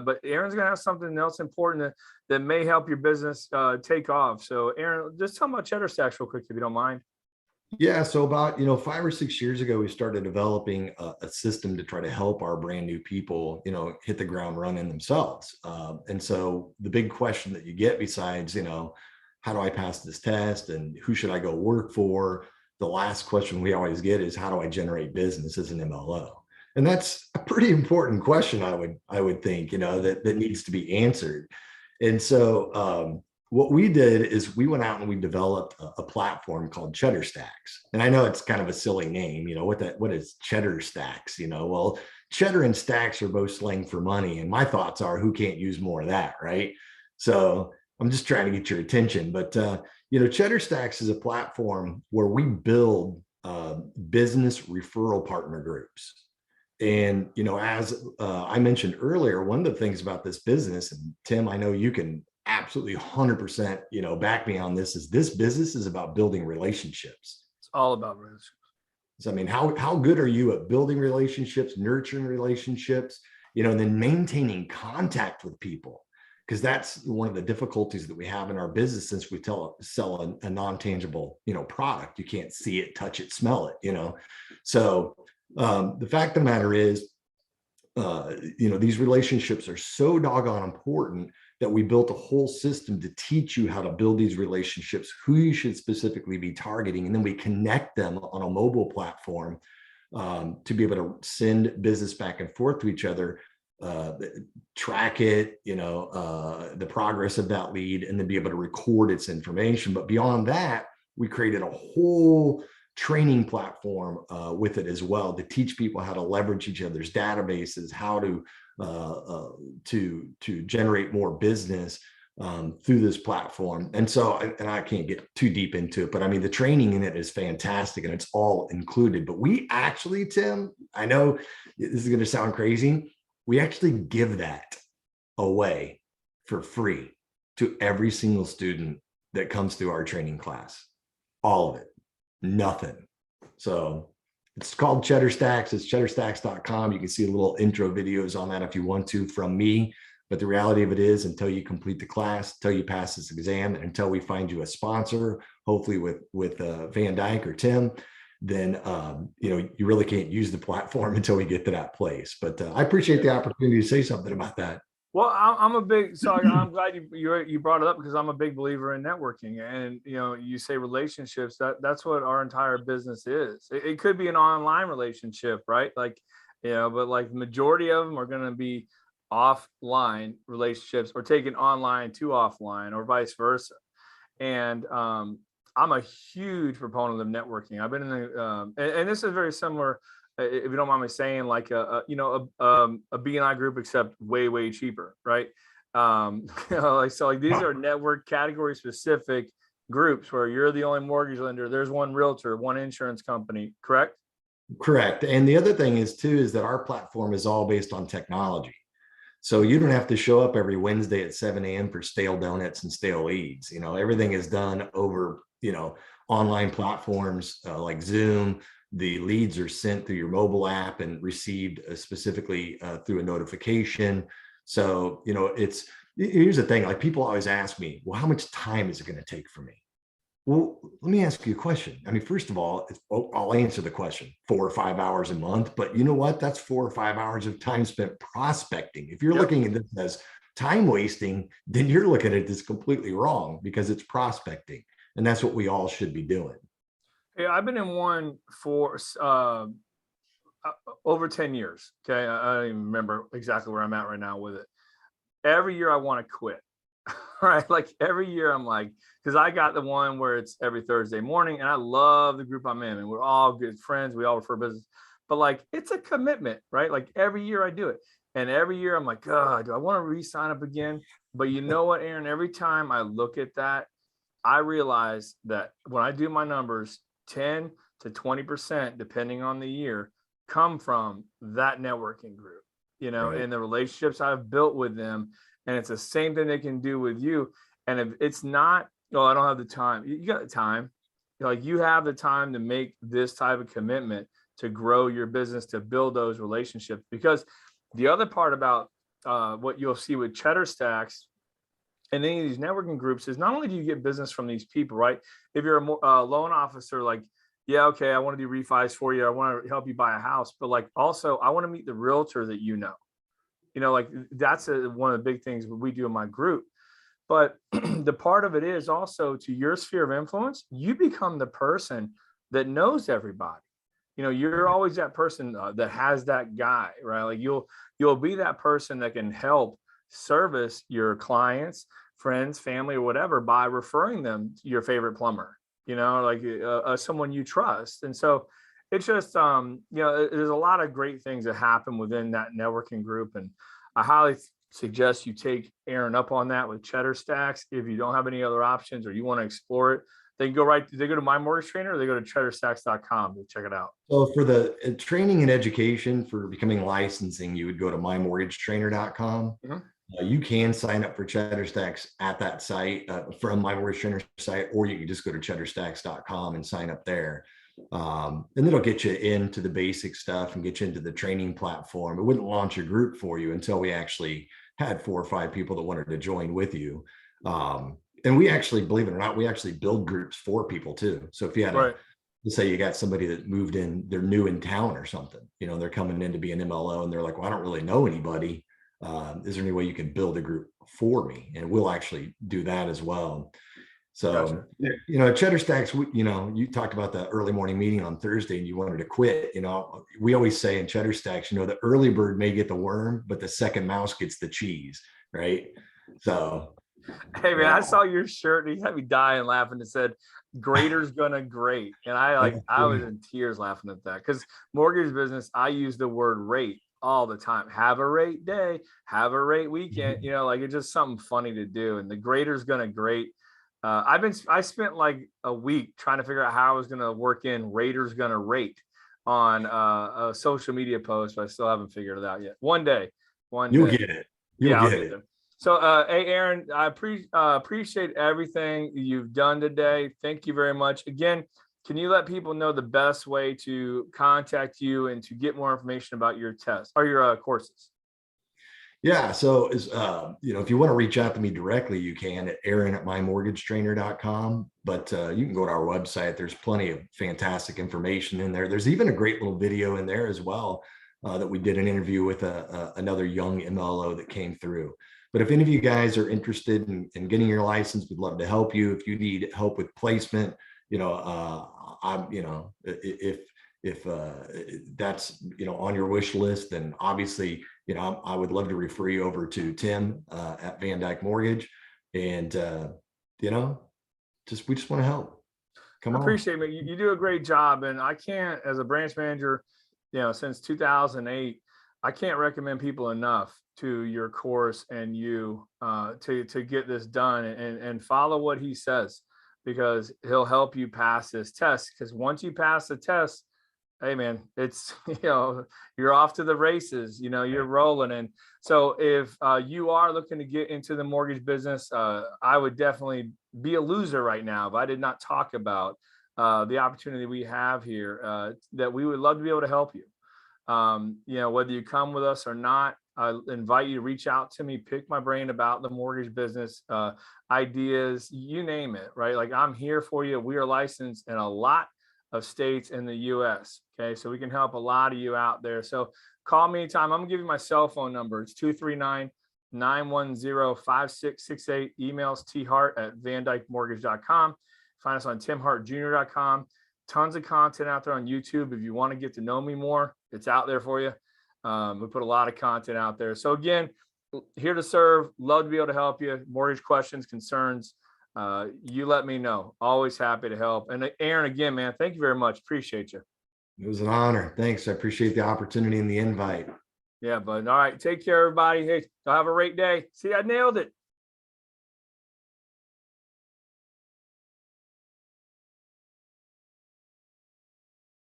But Aaron's gonna have something else important that may help your business take off. So Aaron, just tell me about Cheddar Stacks real quick, if you don't mind. Yeah, so about 5 or 6 years ago, we started developing a system to try to help our brand new people, hit the ground running themselves. And so the big question that you get besides, how do I pass this test and who should I go work for? The last question we always get is how do I generate business as an MLO? And that's a pretty important question, I would think, that needs to be answered. And so what we did is we went out and we developed a platform called Cheddar Stacks. And I know it's kind of a silly name, what is Cheddar Stacks? Well, cheddar and stacks are both slang for money. And my thoughts are, who can't use more of that, right? So I'm just trying to get your attention. But, Cheddar Stacks is a platform where we build business referral partner groups. And, as I mentioned earlier, one of the things about this business, and Tim, I know you can absolutely 100%, back me on this, is this business is about building relationships. It's all about relationships. So, I mean, how good are you at building relationships, nurturing relationships, and then maintaining contact with people? Because that's one of the difficulties that we have in our business, since we sell a non-tangible, product. You can't see it, touch it, smell it, So the fact of the matter is, these relationships are so doggone important that we built a whole system to teach you how to build these relationships, who you should specifically be targeting. And then we connect them on a mobile platform to be able to send business back and forth to each other, track it, the progress of that lead, and then be able to record its information. But beyond that, we created a whole training platform with it as well, to teach people how to leverage each other's databases, how to generate more business through this platform. And so, and I can't get too deep into it, but I mean, the training in it is fantastic and it's all included. But we actually, Tim, I know this is going to sound crazy, we actually give that away for free to every single student that comes through our training class. All of it. Nothing. So it's called Cheddar Stacks. It's cheddarstacks.com. You can see a little intro videos on that if you want to from me. But the reality of it is, until you complete the class, until you pass this exam, and until we find you a sponsor, hopefully with Van Dyke or Tim, then you really can't use the platform until we get to that place. But I appreciate the opportunity to say something about that. Well, I'm I'm glad you brought it up, because I'm a big believer in networking. And, you say relationships, that's what our entire business is. It could be an online relationship, right? Like, but like the majority of them are going to be offline relationships, or taken online to offline, or vice versa. And I'm a huge proponent of networking. I've been in the, and this is very similar, if you don't mind me saying, like a BNI group, except way cheaper, right? Like these are network category specific groups where you're the only mortgage lender. There's one realtor, one insurance company, correct? Correct. And the other thing is too, is that our platform is all based on technology. So you don't have to show up every Wednesday at 7 a.m. for stale donuts and stale leads. Everything is done over, online platforms like Zoom. The leads are sent through your mobile app and received specifically through a notification. So, here's the thing, like people always ask me, well, how much time is it going to take for me? Well, let me ask you a question. I mean, first of all, I'll answer the question, 4 or 5 hours a month, but you know what? That's 4 or 5 hours of time spent prospecting. If you're looking at this as time wasting, then you're looking at this completely wrong, because it's prospecting. And that's what we all should be doing. Yeah, I've been in one for over 10 years. Okay. I don't even remember exactly where I'm at right now with it. Every year I want to quit. Right. Like every year I'm like, because I got the one where it's every Thursday morning, and I love the group I'm in, and we're all good friends. We all refer business, but like, it's a commitment, right? Like every year I do it. And every year I'm like, God, do I want to re-sign up again? But you know what, Aaron, every time I look at that, I realize that when I do my numbers, 10 to 20%, depending on the year, come from that networking group, Right. and the relationships I've built with them. And it's the same thing they can do with you. And if it's not, I don't have the time, you got the time. Like you have the time to make this type of commitment to grow your business, to build those relationships. Because the other part about what you'll see with Cheddar Stacks and any of these networking groups is not only do you get business from these people, right? If you're a loan officer, like, yeah, okay, I want to do refis for you. I want to help you buy a house, but like also I want to meet the realtor that like that's one of the big things we do in my group. But the part of it is also to your sphere of influence, you become the person that knows everybody. You're always that person that has that guy, right? Like you'll be that person that can help service your clients, friends, family, or whatever by referring them to your favorite plumber, like someone you trust. And so it's just, there's a lot of great things that happen within that networking group. And I highly suggest you take Aaron up on that with Cheddar Stacks. If you don't have any other options or you want to explore it, they go to My Mortgage Trainer, or they go to cheddarstacks.com to check it out. So for the training and education for becoming licensing, you would go to mymortgagetrainer.com. You can sign up for Cheddar Stacks at that site from My Mortgage Trainer site, or you can just go to cheddarstacks.com and sign up there. And it'll get you into the basic stuff and get you into the training platform. It wouldn't launch a group for you until we actually had 4 or 5 people that wanted to join with you. And we actually, believe it or not, we actually build groups for people too. So if you had let's say you got somebody that moved in, they're new in town or something, they're coming in to be an MLO and they're like, well, I don't really know anybody. Is there any way you can build a group for me? And we'll actually do that as well. So, gotcha. Cheddar Stacks, you talked about the early morning meeting on Thursday and you wanted to quit. We always say in Cheddar Stacks, the early bird may get the worm, but the second mouse gets the cheese, right? So, hey man, I saw your shirt and you had me dying laughing. It said, "Grater's gonna grate," and I was in tears laughing at that, because mortgage business, I use the word rate all the time. Have a rate day, have a rate weekend. It's just something funny to do. And the grater's gonna grate. I spent like a week trying to figure out how I was gonna work in Raiders gonna rate on a social media post, but I still haven't figured it out yet. One day. You'll get it. You'll get it. So, hey, Aaron, I appreciate everything you've done today. Thank you very much. Again, can you let people know the best way to contact you and to get more information about your tests or your courses? Yeah. So if you want to reach out to me directly, you can at aaron@mymortgagetrainer.com, but you can go to our website. There's plenty of fantastic information in there. There's even a great little video in there as well that we did an interview with another young MLO that came through. But if any of you guys are interested in getting your license, we'd love to help you. If you need help with placement, if that's on your wish list, then obviously I would love to refer you over to Tim at Van Dyke Mortgage, and we just want to help. Come on. I appreciate it. You do a great job, and I can't, as a branch manager, since 2008, I can't recommend people enough to your course and you to get this done and follow what he says, because he'll help you pass this test. Because once you pass the test, hey man, it's you're off to the races. You're rolling. And so if you are looking to get into the mortgage business, I would definitely be a loser right now if I did not talk about the opportunity we have here, that we would love to be able to help you. Whether you come with us or not, I invite you to reach out to me, pick my brain about the mortgage business, ideas, you name it, right? Like, I'm here for you. We are licensed in a lot of states in the US. Okay. So we can help a lot of you out there. So call me anytime. I'm gonna give you my cell phone number. It's 239-910-5668. Emails thart@vandykemortgage.com. Find us on timhartjr.com. Tons of content out there on YouTube. If you want to get to know me more, it's out there for you. We put a lot of content out there. So again, here to serve, love to be able to help you. Mortgage questions, concerns, you let me know. Always happy to help. And Aaron, again, man, thank you very much. Appreciate you. It was an honor. Thanks. I appreciate the opportunity and the invite. Yeah, bud. All right. Take care, everybody. Hey, have a great day. See, I nailed it.